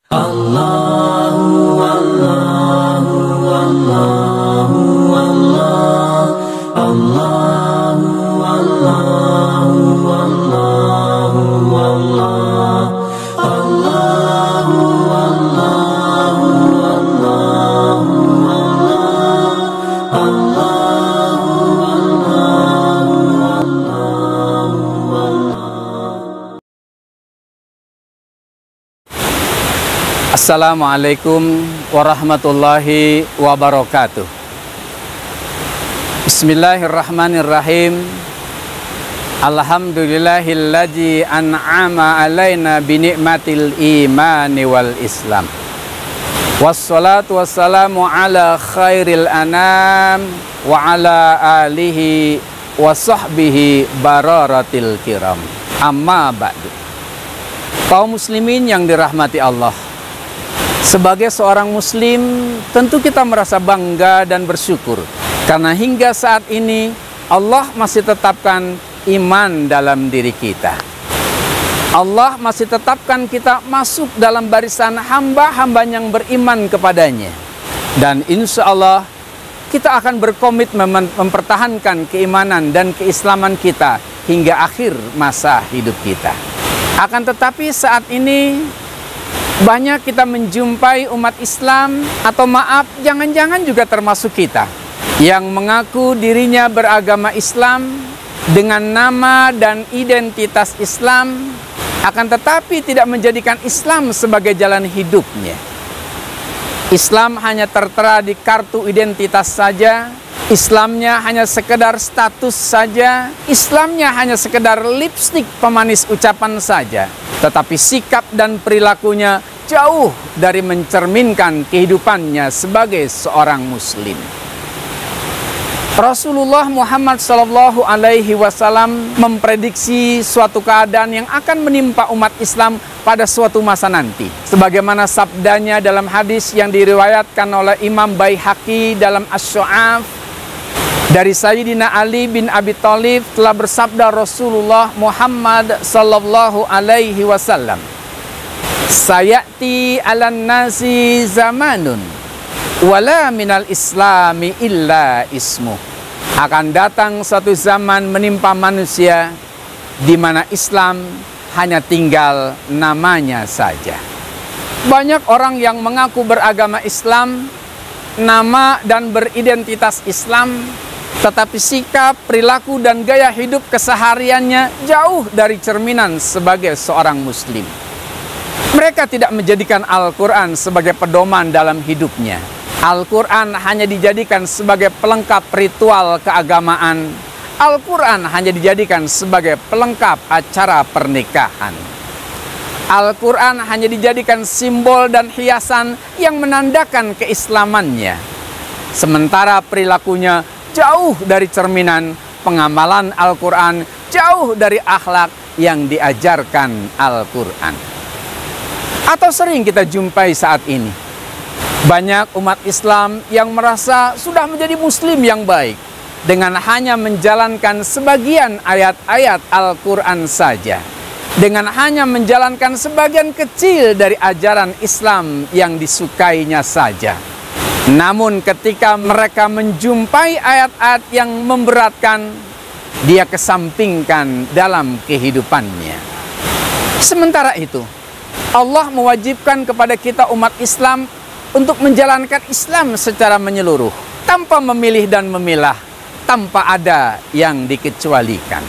Allahu Allahu Allahu Allah Allahu Allahu Allahu Allah Allahu Allahu Allahu Assalamualaikum warahmatullahi wabarakatuh. Bismillahirrahmanirrahim. Alhamdulillahilladzi an'ama alaina binikmatil imani wal islam. Wassalatu wassalamu ala khairil anam wa ala alihi wa sahbihi bararatil kiram. Amma ba'du. Kaum muslimin yang dirahmati Allah, sebagai seorang muslim, tentu kita merasa bangga dan bersyukur karena hingga saat ini Allah masih tetapkan iman dalam diri kita. Allah masih tetapkan kita masuk dalam barisan hamba-hamba yang beriman kepadanya. Dan insya Allah kita akan berkomitmen mempertahankan keimanan dan keislaman kita hingga akhir masa hidup kita. Akan tetapi saat ini banyak kita menjumpai umat Islam, atau maaf, jangan-jangan juga termasuk kita, yang mengaku dirinya beragama Islam dengan nama dan identitas Islam, akan tetapi tidak menjadikan Islam sebagai jalan hidupnya. Islam hanya tertera di kartu identitas saja, Islamnya hanya sekedar status saja, Islamnya hanya sekedar lipstik pemanis ucapan saja, tetapi sikap dan perilakunya jauh dari mencerminkan kehidupannya sebagai seorang muslim. Rasulullah Muhammad SAW memprediksi suatu keadaan yang akan menimpa umat Islam pada suatu masa nanti. Sebagaimana sabdanya dalam hadis yang diriwayatkan oleh Imam Baihaqi dalam Asy-Syu'ab, dari Sayyidina Ali bin Abi Thalib telah bersabda Rasulullah Muhammad SAW, sayati alan nasi zamanun wala minal islami illa ismu. Akan datang suatu zaman menimpa manusia di mana Islam hanya tinggal namanya saja. Banyak orang yang mengaku beragama Islam, nama dan beridentitas Islam, tetapi sikap, perilaku, dan gaya hidup kesehariannya jauh dari cerminan sebagai seorang muslim. Mereka tidak menjadikan Al-Quran sebagai pedoman dalam hidupnya. Al-Quran hanya dijadikan sebagai pelengkap ritual keagamaan. Al-Quran hanya dijadikan sebagai pelengkap acara pernikahan. Al-Quran hanya dijadikan simbol dan hiasan yang menandakan keislamannya. Sementara perilakunya jauh dari cerminan pengamalan Al-Quran, jauh dari akhlak yang diajarkan Al-Quran. Atau sering kita jumpai saat ini, banyak umat Islam yang merasa sudah menjadi muslim yang baik dengan hanya menjalankan sebagian ayat-ayat Al-Quran saja, dengan hanya menjalankan sebagian kecil dari ajaran Islam yang disukainya saja. Namun ketika mereka menjumpai ayat-ayat yang memberatkan, dia kesampingkan dalam kehidupannya. Sementara itu, Allah mewajibkan kepada kita umat Islam untuk menjalankan Islam secara menyeluruh, tanpa memilih dan memilah, tanpa ada yang dikecualikan.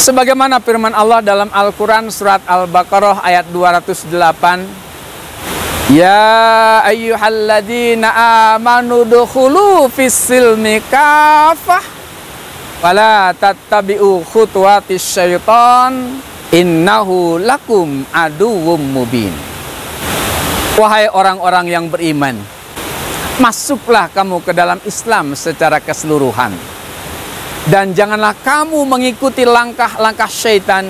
Sebagaimana firman Allah dalam Al-Quran surat Al-Baqarah ayat 208, ya ayyuhalladzina amanu dukhulu fis-silmi kafah wala tattabi'u khutuwatis syaitan innahu lakum aduwwum mubin. Wahai orang-orang yang beriman, masuklah kamu ke dalam Islam secara keseluruhan, dan janganlah kamu mengikuti langkah-langkah syaitan,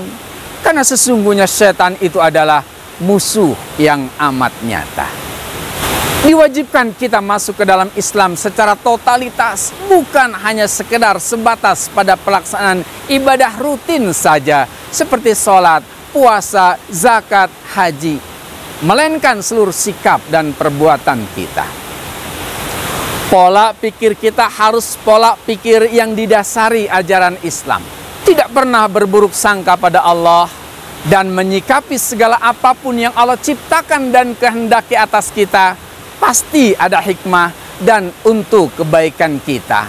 karena sesungguhnya syaitan itu adalah musuh yang amat nyata. Diwajibkan kita masuk ke dalam Islam secara totalitas, bukan hanya sekedar sebatas pada pelaksanaan ibadah rutin saja seperti sholat, puasa, zakat, haji. melainkan seluruh sikap dan perbuatan kita. Pola pikir kita harus pola pikir yang didasari ajaran Islam. Tidak pernah berburuk sangka pada Allah dan menyikapi segala apapun yang Allah ciptakan dan kehendaki atas kita pasti ada hikmah dan untuk kebaikan kita.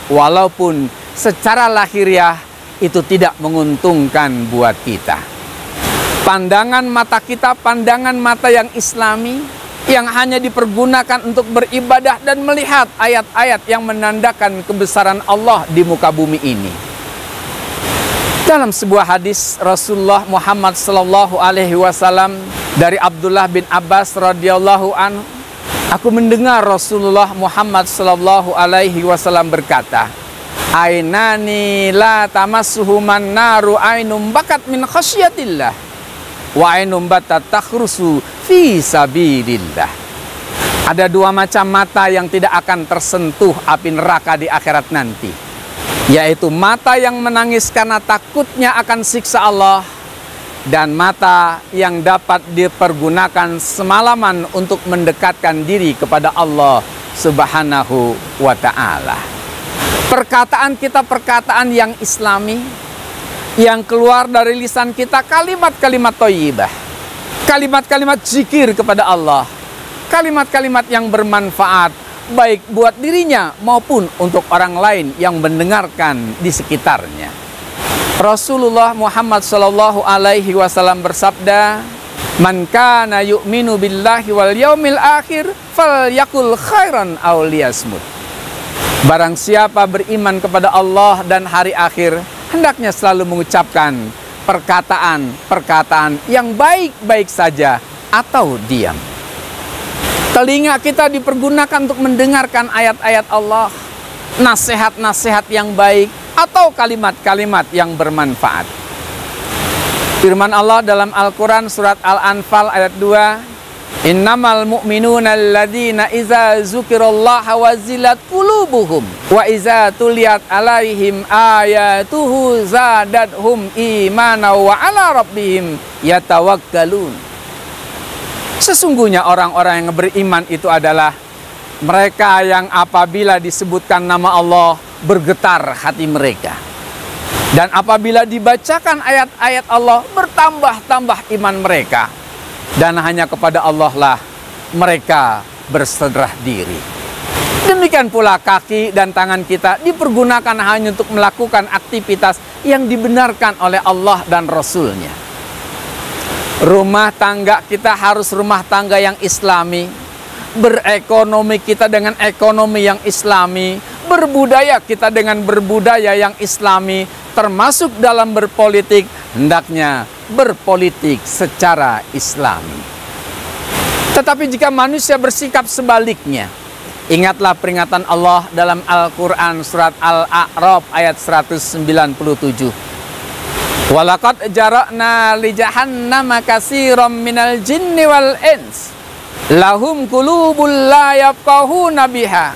Walaupun secara lahiriah itu tidak menguntungkan buat kita. Pandangan mata kita, pandangan mata yang islami, yang hanya dipergunakan untuk beribadah dan melihat ayat-ayat yang menandakan kebesaran Allah di muka bumi ini. Dalam sebuah hadis Rasulullah Muhammad SAW dari Abdullah bin Abbas radhiyallahu anhu, aku mendengar Rasulullah Muhammad SAW berkata, "Ainani la tamassuhuman naru ainum bakat min khasyatillah wa ainum batat takhrusu fi sabilillah." Ada dua macam mata yang tidak akan tersentuh api neraka di akhirat nanti, yaitu mata yang menangis karena takutnya akan siksa Allah dan mata yang dapat dipergunakan semalaman untuk mendekatkan diri kepada Allah Subhanahu wa ta'ala. Perkataan kita perkataan yang islami, yang keluar dari lisan kita kalimat-kalimat thayyibah, kalimat-kalimat zikir kepada Allah, kalimat-kalimat yang bermanfaat baik buat dirinya maupun untuk orang lain yang mendengarkan di sekitarnya. Rasulullah Muhammad SAW bersabda, "Man kana yu'minu billahi wal yaumil akhir falyakul khairan aw liyasmut." Barang siapa beriman kepada Allah dan hari akhir, hendaknya selalu mengucapkan perkataan-perkataan yang baik-baik saja atau diam. Telinga kita dipergunakan untuk mendengarkan ayat-ayat Allah, nasihat-nasihat yang baik, atau kalimat-kalimat yang bermanfaat. Firman Allah dalam Al-Quran surat Al-Anfal ayat 2, "Innamal mu'minuna alladzina iza zukirallaha wazilat qulubuhum wa iza tuliyat alaihim ayatuhu zadadhum imana wa ala rabbihim yatawakkalun." Sesungguhnya orang-orang yang beriman itu adalah mereka yang apabila disebutkan nama Allah bergetar hati mereka, dan apabila dibacakan ayat-ayat Allah bertambah-tambah iman mereka, dan hanya kepada Allah lah mereka berserah diri. Demikian pula kaki dan tangan kita dipergunakan hanya untuk melakukan aktivitas yang dibenarkan oleh Allah dan Rasul-Nya. Rumah tangga kita harus rumah tangga yang islami, berekonomi kita dengan ekonomi yang islami, berbudaya kita dengan berbudaya yang islami, termasuk dalam berpolitik, hendaknya berpolitik secara islami. Tetapi jika manusia bersikap sebaliknya, ingatlah peringatan Allah dalam Al-Quran surat Al-A'raf ayat 197. "Walaqad jara'na li jahannama katsiran minal jinni wal ins lahum qulubul la yafqahuna biha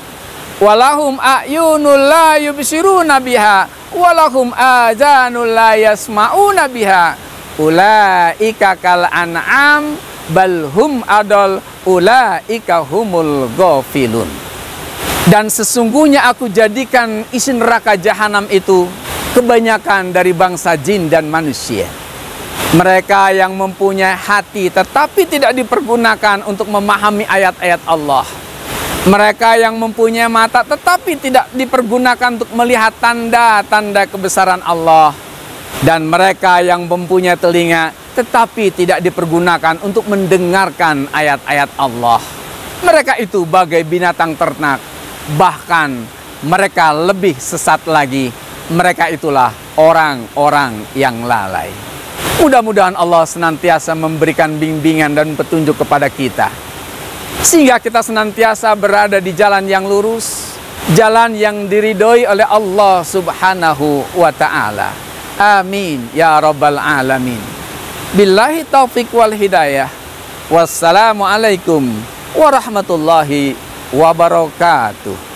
walahum a'yunul la yubsiruna biha walahum azanul la yasma'una biha ulaika kal an'am bal hum adal ulaika humul ghafilun." Dan sesungguhnya aku jadikan isi neraka jahanam itu kebanyakan dari bangsa jin dan manusia. Mereka yang mempunyai hati tetapi tidak dipergunakan untuk memahami ayat-ayat Allah. Mereka yang mempunyai mata tetapi tidak dipergunakan untuk melihat tanda-tanda kebesaran Allah. Dan mereka yang mempunyai telinga tetapi tidak dipergunakan untuk mendengarkan ayat-ayat Allah. Mereka itu bagai binatang ternak, bahkan mereka lebih sesat lagi. Mereka itulah orang-orang yang lalai. Mudah-mudahan Allah senantiasa memberikan bimbingan dan petunjuk kepada kita, sehingga kita senantiasa berada di jalan yang lurus, jalan yang diridhoi oleh Allah Subhanahu wa ta'ala. Amin ya rabbal alamin. Billahi taufiq wal hidayah. Wassalamualaikum warahmatullahi wabarakatuh.